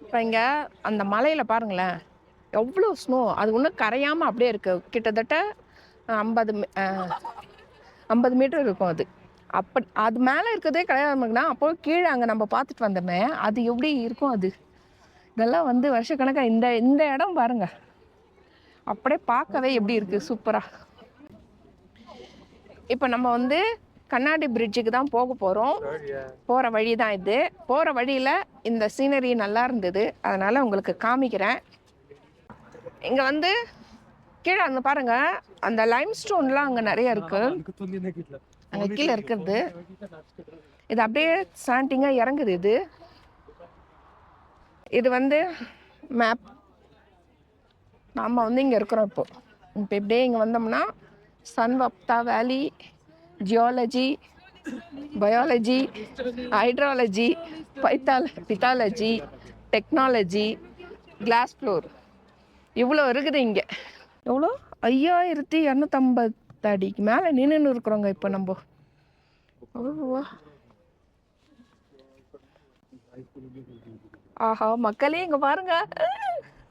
இப்போ இங்கே அந்த மலையில் பாருங்களேன், எவ்வளோ ஸ்னோ. அது ஒன்றும் கரையாமல் அப்படியே இருக்குது. கிட்டத்தட்ட 50 50 மீட்டர் இருக்கும் அது. அது மேலே இருக்கிறதே கிடையாதுன்னா அப்போ கீழே அங்கே நம்ம பார்த்துட்டு வந்தோமே, அது எப்படி இருக்கும் அது. இதெல்லாம் வந்து வருஷக்கணக்காக இந்த இடம் பாருங்க, அப்படியே பார்க்கவே எப்படி இருக்குது, சூப்பராக. இப்போ நம்ம வந்து கண்ணாடி பிரிட்ஜுக்கு தான் போக போகிறோம். போகிற வழி தான் இது. போகிற வழியில் இந்த சீனரி நல்லா இருந்தது, அதனால் உங்களுக்கு காமிக்கிறேன். இங்கே வந்து கீழே அங்கே பாருங்கள், அந்த லைம் ஸ்டோன்லாம் அங்கே நிறைய இருக்குது. அங்கே கீழே இருக்கிறது இது அப்படியே சாண்டிங்காக இறங்குது. இது வந்து மேப். நாம் வந்து இங்கே இருக்கிறோம். இப்போ இப்படியே இங்கே வந்தோம்னா Sunwapta valley, geology, biology, hydrology, pathology, technology, glass floor, இவ்வளோ இருக்குது இங்கே. எவ்வளோ 5250 அடிக்கு மேலே நின்றுன்னு இருக்கிறோங்க இப்போ நம்ம. ஆஹா, மக்களே இங்கே பாருங்க,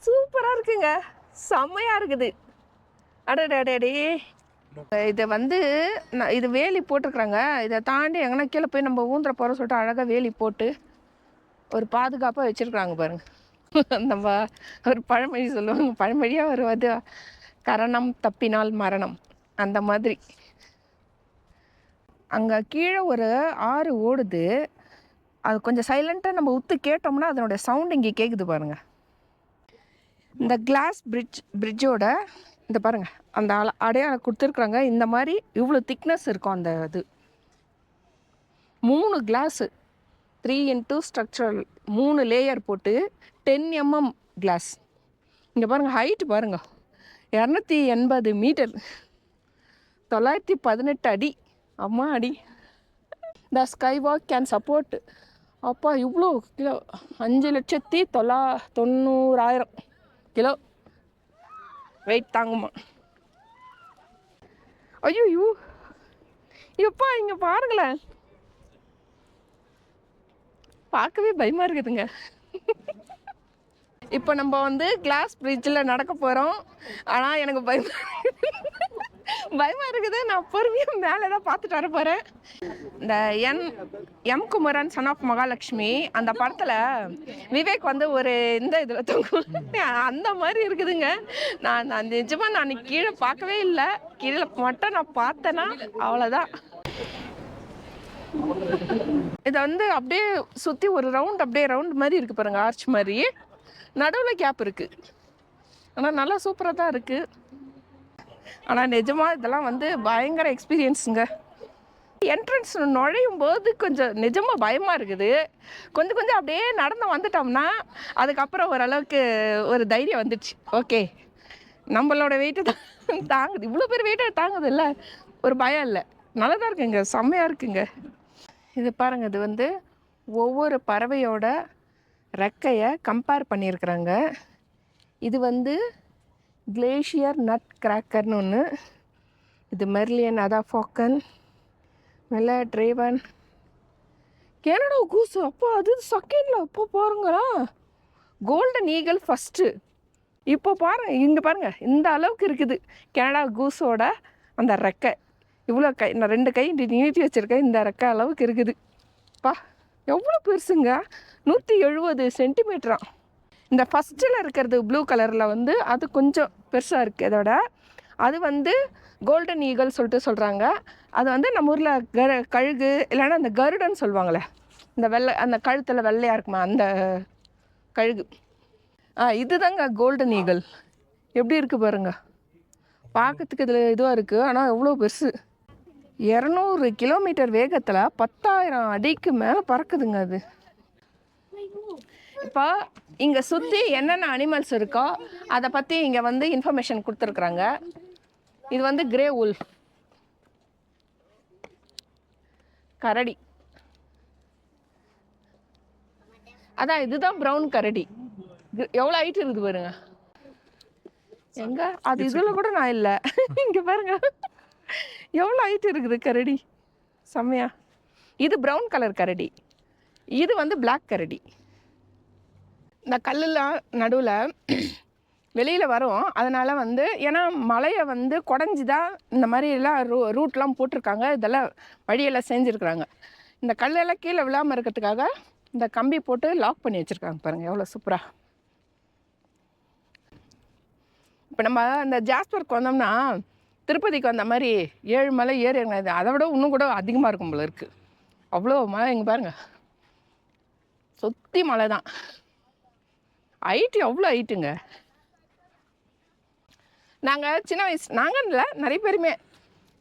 சூப்பராக இருக்குங்க, செம்மையாக இருக்குது. அடடே, இதை வந்து இது வேலி போட்டிருக்குறாங்க. இதை தாண்டி எங்கன்னா கீழே போய் நம்ம ஊந்துற போகிற சொல்லிட்டு அழகாக வேலி போட்டு ஒரு பாதுகாப்பாக வச்சுருக்குறாங்க பாருங்க. நம்ம ஒரு பழமொழி சொல்லுவாங்க, பழமொழியாக வருவது கரணம் தப்பினால் மரணம், அந்த மாதிரி. அங்கே கீழே ஒரு ஆறு ஓடுது. அது கொஞ்சம் சைலண்ட்டாக நம்ம உத்து கேட்டோம்னா அதனுடைய சவுண்ட் இங்கே கேட்குது பாருங்கள். இந்த கிளாஸ் பிரிட்ஜோட இந்த பாருங்கள், அந்த அடையாளம் கொடுத்துருக்குறாங்க. இந்த மாதிரி இவ்வளோ திக்னஸ் இருக்கும் அந்த இது. 3 கிளாஸு 3x ஸ்ட்ரக்சரல் 3 லேயர் போட்டு 10 mm கிளாஸ். இங்கே பாருங்கள், ஹைட்டு பாருங்கள், 280 மீட்டர், 918 அடி. அம்மா அடி. The sky walk can support, அப்பா இவ்வளோ கிலோ, 5,90,000 கிலோ வெயிட் தாங்குமா. ஐயோ எப்பா, இங்கே பாருங்களேன், பார்க்கவே பயமாக இருக்குதுங்க. இப்போ நம்ம வந்து கிளாஸ் பிரிட்ஜில் நடக்க போகிறோம். ஆனால் எனக்கு பயமாக இருக்குது. நான் பொறுமையாக மேலே தான் பார்த்துட்டு வர போகிறேன். இந்த M Kumaran son of Mahalakshmi அந்த படத்தில் விவேக் வந்து ஒரு இந்த இதில் தூங்கும், அந்த மாதிரி இருக்குதுங்க. நான் நிஜமாக நான் கீழே பார்க்கவே இல்லை, கீழே மட்டும் நான் பார்த்தேன்னா அவ்வளோதான். இதை வந்து அப்படியே சுற்றி ஒரு ரவுண்ட், அப்படியே ரவுண்ட் மாதிரி இருக்குது பாருங்க, ஆர்ச் மாதிரி. நடுவில் கேப் இருக்குது. ஆனால் நல்லா சூப்பராக தான் இருக்குது. ஆனால் நிஜமாக இதெல்லாம் வந்து பயங்கர எக்ஸ்பீரியன்ஸுங்க. என்ட்ரன்ஸ் நுழையும் போது கொஞ்சம் நிஜமாக பயமாக இருக்குது. கொஞ்சம் அப்படியே நடந்து வந்துட்டோம்னா அதுக்கப்புறம் ஓரளவுக்கு ஒரு தைரியம் வந்துடுச்சு. ஓகே, நம்மளோட வெயிட்டு தான் தாங்குது, இவ்வளோ பேர் வெயிட்டை தாங்குது இல்லை, ஒரு பயம் இல்லை, நல்லா தான் இருக்குங்க, செம்மையாக இருக்குங்க. இது பாருங்கள், இது வந்து ஒவ்வொரு பறவையோட ரெக்கையை கம்பேர் பண்ணியிருக்கிறாங்க. இது வந்து கிளேஷியர் நட் கிராக்கர்னு ஒன்று, இது மெர்லியன் அதாஃபாக்கன், மெல்ல ட்ரேவன், கனடா கூஸ். அப்போ அது செகண்டில், அப்போ பாருங்களா, கோல்டன் ஈகிள் ஃபஸ்ட்டு. இப்போ பாருங்கள், இங்கே பாருங்கள், இந்த அளவுக்கு இருக்குது கனடா கூஸோட அந்த ரெக்கை. இவ்வளோ நான் 2 கை நீட்டி வச்சுருக்கேன், இந்த ரெக்கை அளவுக்கு இருக்குது. எவ்வளோ பெருசுங்க, 170 சென்டிமீட்டரா. இந்த ஃபஸ்ட்டில் இருக்கிறது ப்ளூ கலரில் வந்து அது கொஞ்சம் பெருசாக இருக்குது இதோட. அது வந்து கோல்டன் ஈகிள் சொல்லிட்டு சொல்கிறாங்க. அது வந்து நம்ம ஊரில் கழுகு இல்லைன்னா அந்த கருடன்னு சொல்லுவாங்களே, இந்த வெள்ளை, அந்த கழுத்தில் வெள்ளையாக இருக்குமா அந்த கழுகு. இதுதாங்க கோல்டன் ஈகிள். எப்படி இருக்குது பாருங்க, பார்க்கறதுக்கு இதில் இதுவாக இருக்குது, ஆனால் எவ்வளோ பெருசு. 200 கிலோமீட்டர் வேகத்தில் 10,000 அடிக்கு மேலே பறக்குதுங்க அது. இப்போ இங்கே சுற்றி என்னென்ன அனிமல்ஸ் இருக்கோ அதை பற்றி இங்கே வந்து இன்ஃபர்மேஷன் கொடுத்துருக்குறாங்க. இது வந்து கிரே உல்ஃப், கரடி. அதான் இதுதான் ப்ரௌன் கரடி. எவ்வளோ ஹைட் இருக்குது பாருங்க. எங்க அது இதில் கூட நான் இல்லை, இங்கே பாருங்க எவ்வளோ ஹைட் இருக்குது கரடி, செம்மையா. இது ப்ரௌன் கலர் கரடி, இது வந்து பிளாக் கரடி. இந்த கல்லுலாம் நடுவில் வெளியில் வரும். அதனால் வந்து ஏன்னா மலையை வந்து குடஞ்சி தான் இந்த மாதிரி எல்லாம் ரூட்லாம் போட்டிருக்காங்க. இதெல்லாம் வழியெல்லாம் செஞ்சுருக்குறாங்க. இந்த கல்லெல்லாம் கீழே விழாமல் இருக்கிறதுக்காக இந்த கம்பி போட்டு லாக் பண்ணி வச்சுருக்காங்க. பாருங்கள் எவ்வளோ சூப்பராக. இப்போ நம்ம இந்த ஜாஸ்பருக்கு வந்தோம்னா திருப்பதிக்கு வந்த மாதிரி 7 மலை ஏறி அதை விட இன்னும் கூட அதிகமாக இருக்கும் போல இருக்குது. அவ்வளோ மலை இங்கே பாருங்கள், சுற்றி மலை தான். ஹைட்டு எவ்வளோ ஹைட்டுங்க. நாங்கள் சின்ன வயசு நாங்கள் இல்லை நிறைய பேருமே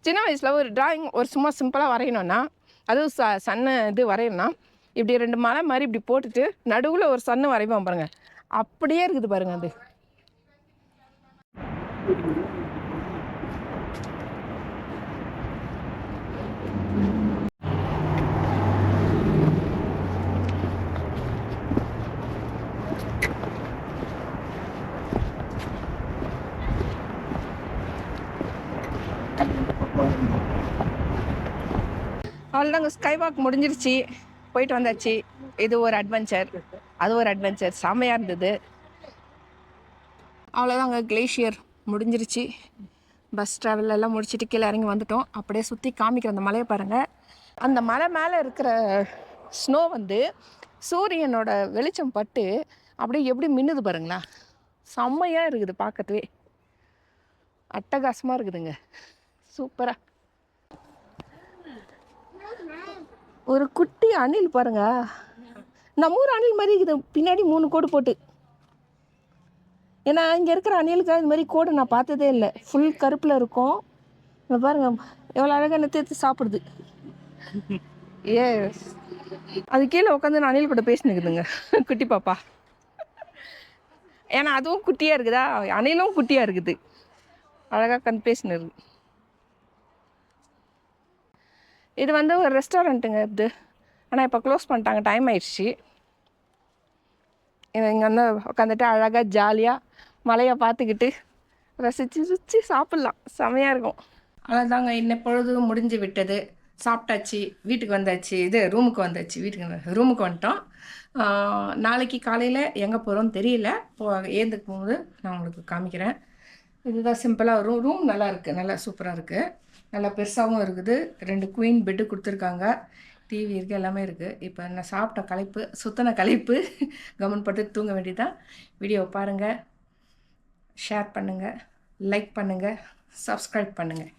சின்ன வயசில் ஒரு ட்ராயிங் ஒரு சும்மா சிம்பிளாக வரையணுன்னா, அதுவும் சன்னு இது வரையணும்னா இப்படி 2 மலை மாதிரி இப்படி போட்டுட்டு நடுவில் ஒரு சன்னு வரைவோம் பாருங்கள். அப்படியே இருக்குது பாருங்கள் அது. அவ்வளோதாங்க, ஸ்கை வாக் முடிஞ்சிருச்சு, போயிட்டு வந்தாச்சு. இது ஒரு அட்வென்ச்சர், அது ஒரு அட்வென்ச்சர், செம்மையாக இருந்தது. அவ்வளோதாங்க, கிளேஷியர் முடிஞ்சிருச்சு. பஸ் ட்ராவல் எல்லாம் முடிச்சுட்டு கீழே இறங்கி வந்துட்டோம். அப்படியே சுற்றி காமிக்கிற அந்த மலையை பாருங்கள். அந்த மலை மேலே இருக்கிற ஸ்னோ வந்து சூரியனோட வெளிச்சம் பட்டு அப்படியே எப்படி மின்னுது பாருங்களா. செம்மையாக இருக்குது, பார்க்கறதுவே அட்டகாசமாக இருக்குதுங்க, சூப்பராக. ஒரு குட்டி அணில் பாருங்க, நம்ம ஊர் அணில் மாதிரி இருக்குது, பின்னாடி 3 கோடு போட்டு. ஏன்னா இங்கே இருக்கிற அணிலுக்கு இது மாதிரி கோடு நான் பார்த்ததே இல்லை. ஃபுல் கருப்பில் இருக்கும். இங்கே பாருங்க எவ்வளோ அழகாக நெத்தி சாப்பிடுது. ஏ அது கீழே உட்காந்து நான் அணில் கூட பேசினுக்குதுங்க குட்டி பாப்பா. ஏன்னா அதுவும் குட்டியாக இருக்குதா, அணிலும் குட்டியாக இருக்குது, அழகாக உட்காந்து பேசினு இருக்கு. இது வந்து ஒரு ரெஸ்டாரண்ட்டுங்க இது, ஆனால் இப்போ க்ளோஸ் பண்ணிட்டாங்க, டைம் ஆயிடுச்சு. இங்கே வந்து உட்காந்துட்டு அழகாக ஜாலியாக மலையை பார்த்துக்கிட்டு ரசித்து சாப்பிட்லாம், செமையாக இருக்கும். அவ்வளோதாங்க, இன்ன பொழுது முடிஞ்சு விட்டது. சாப்பிட்டாச்சு, வீட்டுக்கு வந்தாச்சு, ரூமுக்கு வந்தாச்சு, ரூமுக்கு வந்துட்டோம். நாளைக்கு காலையில் எங்கே போகிறோன்னு தெரியல. ஏந்துக்கு போகும்போது நான் உங்களுக்கு காமிக்கிறேன். இதுதான் சிம்பிளாக ரூம் நல்லா இருக்குது, நல்லா சூப்பராக இருக்குது, நல்லா பெருசாகவும் இருக்குது. 2 குயின் பெட்டு கொடுத்துருக்காங்க, டிவி இருக்குது, எல்லாமே இருக்குது. இப்போ நான் சாப்பிட்ட களைப்பு, சுத்தன களைப்பு, கவனம் பட்டு தூங்க வேண்டியதான். வீடியோ பாருங்கள், ஷேர் பண்ணுங்கள், லைக் பண்ணுங்கள், சப்ஸ்கிரைப் பண்ணுங்கள்.